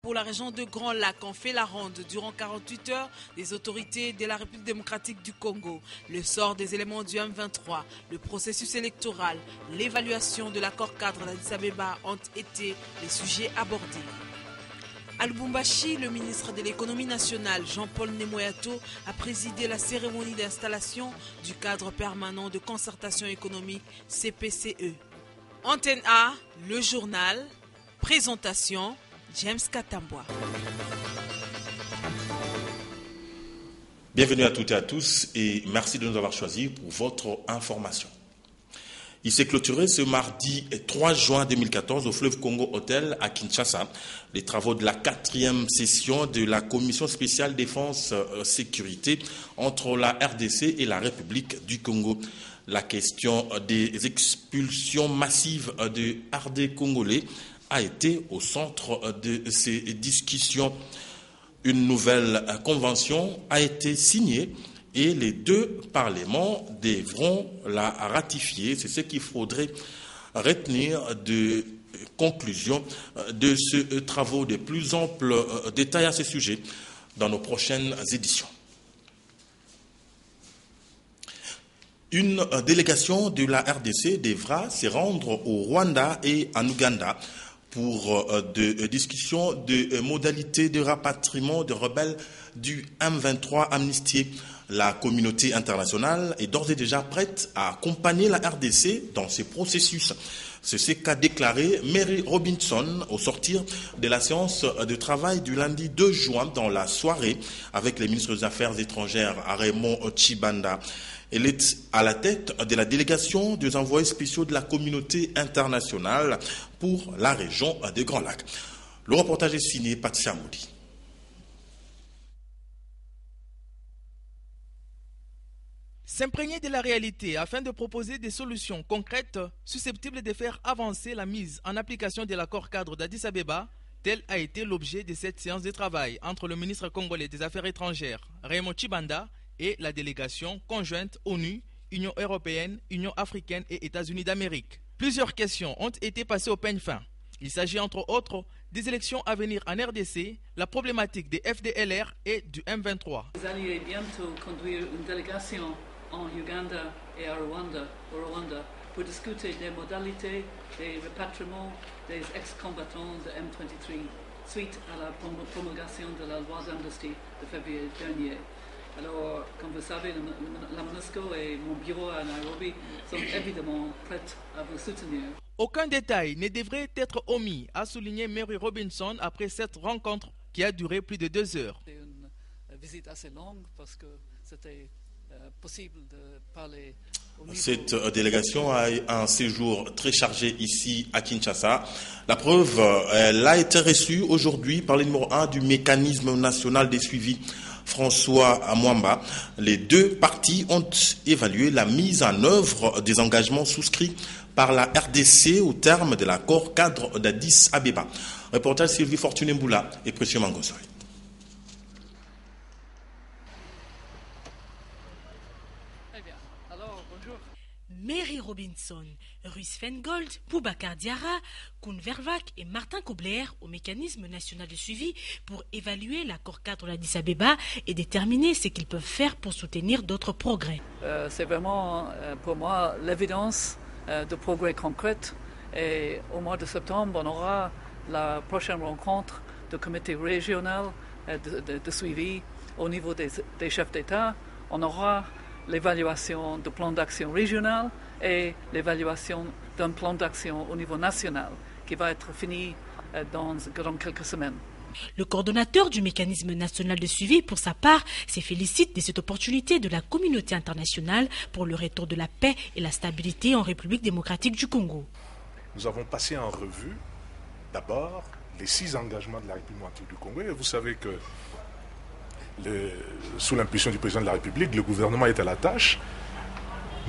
Pour la région de Grand Lac, on fait la ronde durant 48 heures des autorités de la République démocratique du Congo. Le sort des éléments du M23, le processus électoral, l'évaluation de l'accord cadre d'Addis Abeba ont été les sujets abordés. À Lubumbashi, le ministre de l'économie nationale, Jean-Paul Nemoyato, a présidé la cérémonie d'installation du cadre permanent de concertation économique CPCE. Antenne A, le journal, présentation, James Katambwa. Bienvenue à toutes et à tous et merci de nous avoir choisis pour votre information. Il s'est clôturé ce mardi 3 juin 2014 au Fleuve Congo Hôtel à Kinshasa les travaux de la 4e session de la Commission spéciale défense-sécurité entre la RDC et la République du Congo. La question des expulsions massives de RD congolais a été au centre de ces discussions. Une nouvelle convention a été signée et les deux parlements devront la ratifier. C'est ce qu'il faudrait retenir de conclusion de ce travaux. De plus amples détails à ce sujet dans nos prochaines éditions. Une délégation de la RDC devra se rendre au Rwanda et en Ouganda pour des discussions de modalités de rapatriement de rebelles du M23 amnistiés. La communauté internationale est d'ores et déjà prête à accompagner la RDC dans ces processus. C'est ce qu'a déclaré Mary Robinson au sortir de la séance de travail du lundi 2 juin dans la soirée avec les ministres des Affaires étrangères Raymond Tshibanda. Elle est à la tête de la délégation des envoyés spéciaux de la communauté internationale pour la région des Grands Lacs. Le reportage est signé Patricia Moudi. S'imprégner de la réalité afin de proposer des solutions concrètes susceptibles de faire avancer la mise en application de l'accord cadre d'Addis Abeba, tel a été l'objet de cette séance de travail entre le ministre congolais des Affaires étrangères, Raymond Tshibanda, et la délégation conjointe ONU, Union européenne, Union africaine et États-Unis d'Amérique. Plusieurs questions ont été passées au peigne fin. Il s'agit entre autres des élections à venir en RDC, la problématique des FDLR et du M23. Vous allez bientôt conduire une délégation en Ouganda et au Rwanda pour discuter des modalités des rapatriements des ex-combattants de M23 suite à la promulgation de la loi d'amnistie de février dernier. Alors, comme vous savez, la MONUSCO et mon bureau à Nairobi sont évidemment prêts à vous soutenir. Aucun détail ne devrait être omis, a souligné Mary Robinson après cette rencontre qui a duré plus de 2 heures. C'était une visite assez longue parce que c'était possible de parler. Cette délégation a un séjour très chargé ici à Kinshasa. La preuve, elle a été reçue aujourd'hui par le numéro 1 du mécanisme national des suivis, François Mwamba. Les deux parties ont évalué la mise en œuvre des engagements souscrits par la RDC au terme de l'accord cadre d'Addis Abeba. Reportage Sylvie Fortuné-Mboula et Précieux Mangossoy. Mary Robinson, Ruiz Fengold, Boubacar Diarra, Koen Vervac et Martin Kobler au mécanisme national de suivi pour évaluer l'accord cadre d'Addis Abeba et déterminer ce qu'ils peuvent faire pour soutenir d'autres progrès. C'est vraiment pour moi l'évidence de progrès concrets et au mois de septembre on aura la prochaine rencontre du comité régional de suivi au niveau des chefs d'État. On aura l'évaluation du plan d'action régional et l'évaluation d'un plan d'action au niveau national qui va être fini dans quelques semaines. Le coordonnateur du mécanisme national de suivi, pour sa part, se félicite de cette opportunité de la communauté internationale pour le retour de la paix et la stabilité en République démocratique du Congo. Nous avons passé en revue d'abord les 6 engagements de la République démocratique du Congo et vous savez que sous l'impulsion du président de la République, le gouvernement est à la tâche.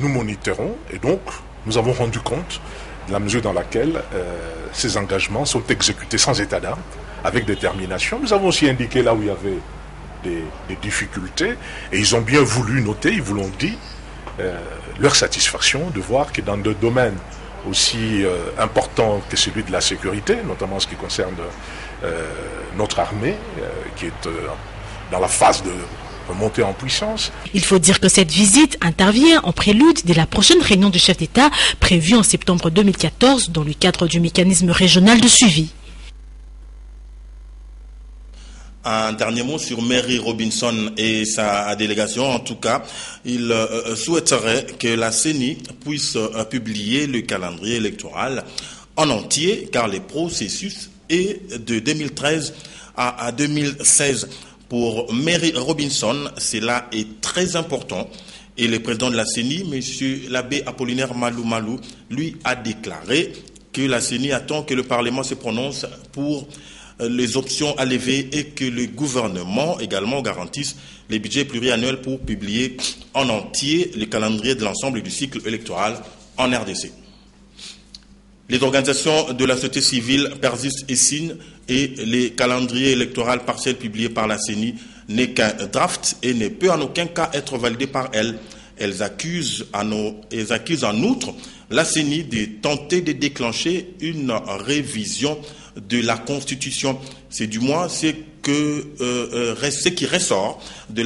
Nous monitorons et donc nous avons rendu compte de la mesure dans laquelle ces engagements sont exécutés sans état d'âme, avec détermination. Nous avons aussi indiqué là où il y avait des difficultés et ils ont bien voulu noter, ils vous l'ont dit, leur satisfaction de voir que dans des domaines aussi importants que celui de la sécurité, notamment en ce qui concerne notre armée, qui est dans la phase de montée en puissance. Il faut dire que cette visite intervient en prélude de la prochaine réunion du chef d'État prévue en septembre 2014 dans le cadre du mécanisme régional de suivi. Un dernier mot sur Mary Robinson et sa délégation. En tout cas, il souhaiterait que la CENI puisse publier le calendrier électoral en entier, car les processus est de 2013 à 2016. Pour Mary Robinson, cela est très important. Et le président de la CENI, M. l'abbé Apollinaire Malou, lui a déclaré que la CENI attend que le Parlement se prononce pour les options à lever et que le gouvernement également garantisse les budgets pluriannuels pour publier en entier le calendrier de l'ensemble du cycle électoral en RDC. Les organisations de la société civile persistent et signent et les calendriers électoraux partiels publiés par la CENI n'est qu'un draft et ne peut en aucun cas être validé par elle. Elles accusent en outre la CENI de tenter de déclencher une révision de la Constitution. C'est du moins ce qui ressort de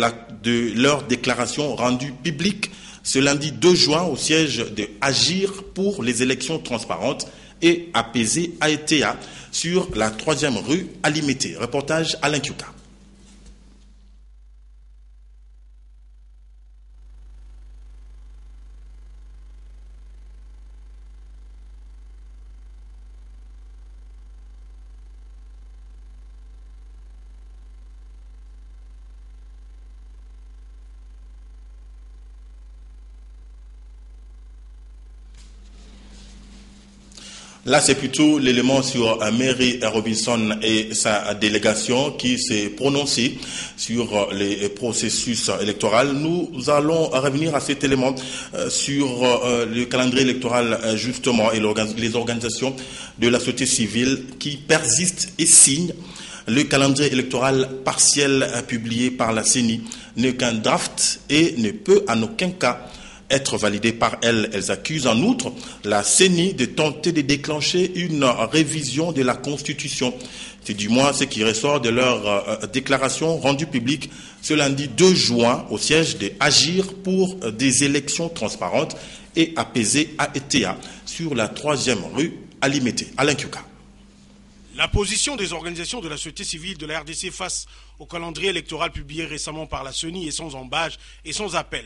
leur déclaration rendue publique ce lundi 2 juin au siège de Agir pour les élections transparentes et apaisées à ETA sur la 3e rue Alimété. Reportage Alain Kiuka. Là, c'est plutôt l'élément sur Mary Robinson et sa délégation qui s'est prononcée sur les processus électoraux. Nous allons revenir à cet élément sur le calendrier électoral justement et les organisations de la société civile qui persistent et signent. Le calendrier électoral partiel publié par la CENI n'est qu'un draft et ne peut en aucun cas être validé par elles. Elles accusent en outre la CENI de tenter de déclencher une révision de la Constitution. C'est du moins ce qui ressort de leur déclaration rendue publique ce lundi 2 juin au siège de Agir pour des élections transparentes et apaisées à ETA sur la 3e rue Alimété. Alain Kiuka. La position des organisations de la société civile de la RDC face au calendrier électoral publié récemment par la CENI est sans embâche et sans appel.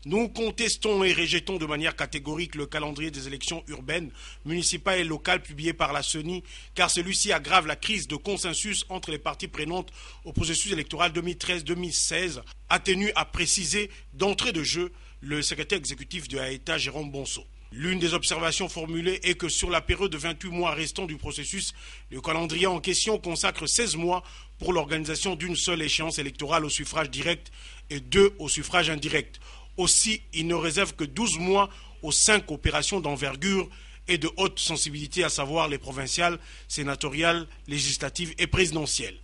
Nous contestons et rejetons de manière catégorique le calendrier des élections urbaines, municipales et locales publié par la CENI, car celui-ci aggrave la crise de consensus entre les parties prenantes au processus électoral 2013-2016, a tenu à préciser d'entrée de jeu le secrétaire exécutif de AETA, Jérôme Bonso. L'une des observations formulées est que sur la période de 28 mois restants du processus, le calendrier en question consacre 16 mois pour l'organisation d'une seule échéance électorale au suffrage direct et 2 au suffrage indirect. Aussi, il ne réserve que 12 mois aux 5 opérations d'envergure et de haute sensibilité, à savoir les provinciales, sénatoriales, législatives et présidentielles.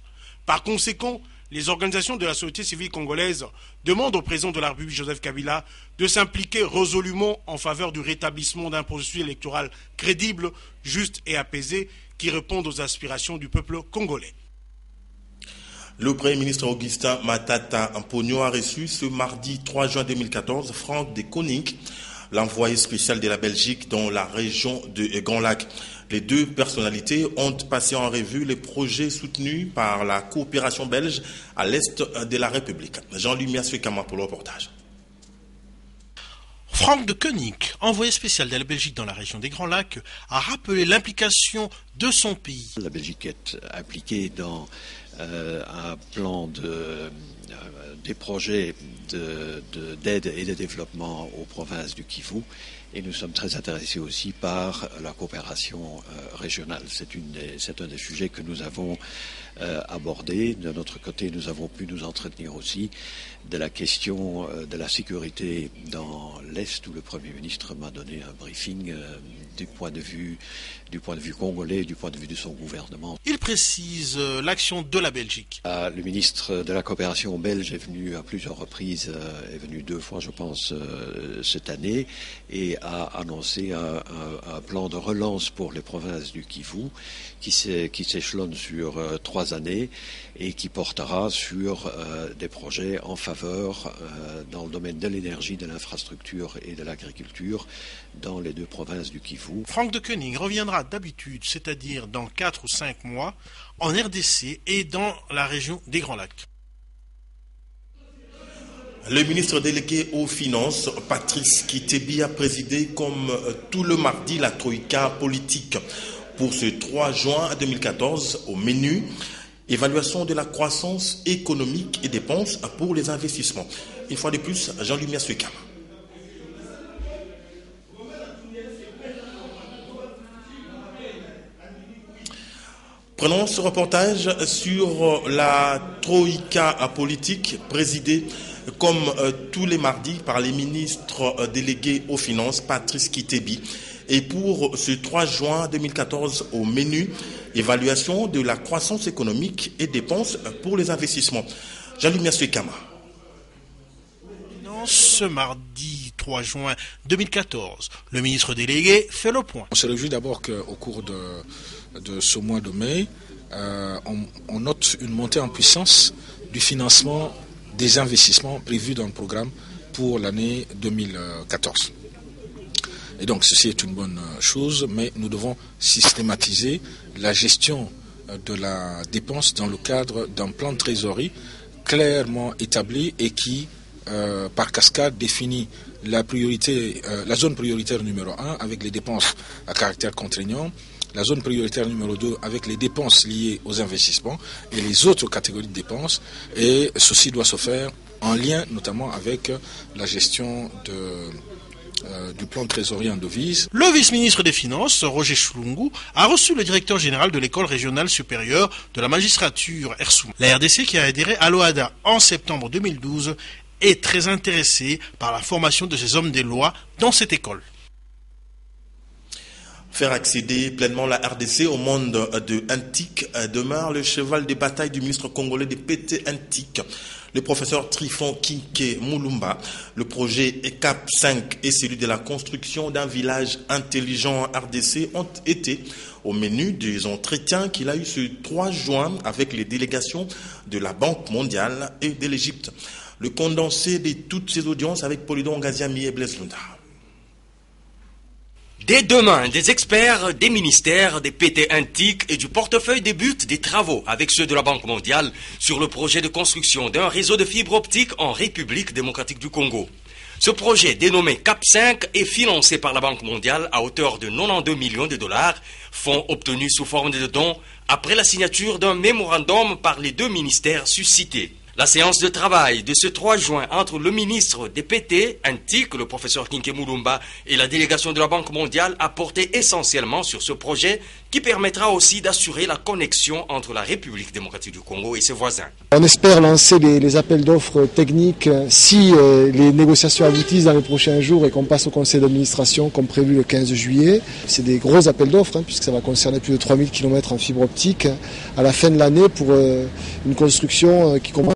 Par conséquent, les organisations de la société civile congolaise demandent au président de la République, Joseph Kabila, de s'impliquer résolument en faveur du rétablissement d'un processus électoral crédible, juste et apaisé qui réponde aux aspirations du peuple congolais. Le Premier ministre Augustin Matata Mponyo a reçu ce mardi 3 juin 2014 Franck de Koning, l'envoyé spécial de la Belgique dans la région de Grand Lac. Les deux personnalités ont passé en revue les projets soutenus par la coopération belge à l'est de la République. Jean-Louis Miassuekama pour le reportage. Franck de Koning, envoyé spécial de la Belgique dans la région des Grands Lacs, a rappelé l'implication de son pays. La Belgique est impliquée dans un plan des projets d'aide et de développement aux provinces du Kivu. Et nous sommes très intéressés aussi par la coopération régionale. C'est un des sujets que nous avons abordé. De notre côté, nous avons pu nous entretenir aussi de la question de la sécurité dans l'Est, où le Premier ministre m'a donné un briefing du point de vue congolais, du point de vue de son gouvernement. Il précise l'action de la Belgique. Le ministre de la coopération belge est venu à plusieurs reprises, est venu 2 fois, je pense, cette année, et a annoncé un plan de relance pour les provinces du Kivu qui s'échelonne sur 3 années et qui portera sur des projets en faveur dans le domaine de l'énergie, de l'infrastructure et de l'agriculture dans les 2 provinces du Kivu. Franck de Koenig reviendra d'habitude, c'est-à-dire dans 4 ou 5 mois, en RDC et dans la région des Grands Lacs. Le ministre délégué aux Finances, Patrice Kitebi, a présidé comme tout le mardi la troïka politique pour ce 3 juin 2014 au menu évaluation de la croissance économique et dépenses pour les investissements. Une fois de plus, Jean-Louis Miaswekam. Prenons ce reportage sur la troïka politique présidée comme tous les mardis par les ministres délégués aux Finances, Patrice Kitebi. Et pour ce 3 juin 2014 au menu, évaluation de la croissance économique et dépenses pour les investissements. Jean-Louis Miaswekama. Ce mardi 3 juin 2014, le ministre délégué fait le point. On se réjouit d'abord qu'au cours de ce mois de mai, on note une montée en puissance du financement des investissements prévus dans le programme pour l'année 2014. Et donc ceci est une bonne chose, mais nous devons systématiser la gestion de la dépense dans le cadre d'un plan de trésorerie clairement établi et qui, par cascade, définit la zone prioritaire numéro 1 avec les dépenses à caractère contraignant, la zone prioritaire numéro 2 avec les dépenses liées aux investissements et les autres catégories de dépenses. Et ceci doit se faire en lien notamment avec la gestion du plan de trésorerie en devise. Le vice-ministre des Finances, Roger Chulungu, a reçu le directeur général de l'école régionale supérieure de la magistrature, Ersoum. La RDC, qui a adhéré à l'OHADA en septembre 2012, est très intéressée par la formation de ces hommes des lois dans cette école. Faire accéder pleinement la RDC au monde de Antique demeure le cheval de bataille du ministre congolais de PT Antique, le professeur Trifon Kinke Mulumba. Le projet ECAP 5 et celui de la construction d'un village intelligent RDC ont été au menu des entretiens qu'il a eu ce 3 juin avec les délégations de la Banque mondiale et de l'Égypte. Le condensé de toutes ces audiences avec Polydon Gaziami et Blaise Lunda. Dès demain, des experts des ministères, des PT Antique et du portefeuille débutent des travaux avec ceux de la Banque mondiale sur le projet de construction d'un réseau de fibres optiques en République démocratique du Congo. Ce projet, dénommé CAP5, est financé par la Banque mondiale à hauteur de 92 millions de dollars, fonds obtenus sous forme de dons après la signature d'un mémorandum par les 2 ministères suscités. La séance de travail de ce 3 juin entre le ministre des PT Antique, le professeur Kinke Mulumba, et la délégation de la Banque mondiale a porté essentiellement sur ce projet qui permettra aussi d'assurer la connexion entre la République démocratique du Congo et ses voisins. On espère lancer les appels d'offres techniques si les négociations aboutissent dans les prochains jours et qu'on passe au conseil d'administration comme prévu le 15 juillet. C'est des gros appels d'offres puisque ça va concerner plus de 3000 km en fibre optique à la fin de l'année pour une construction qui commence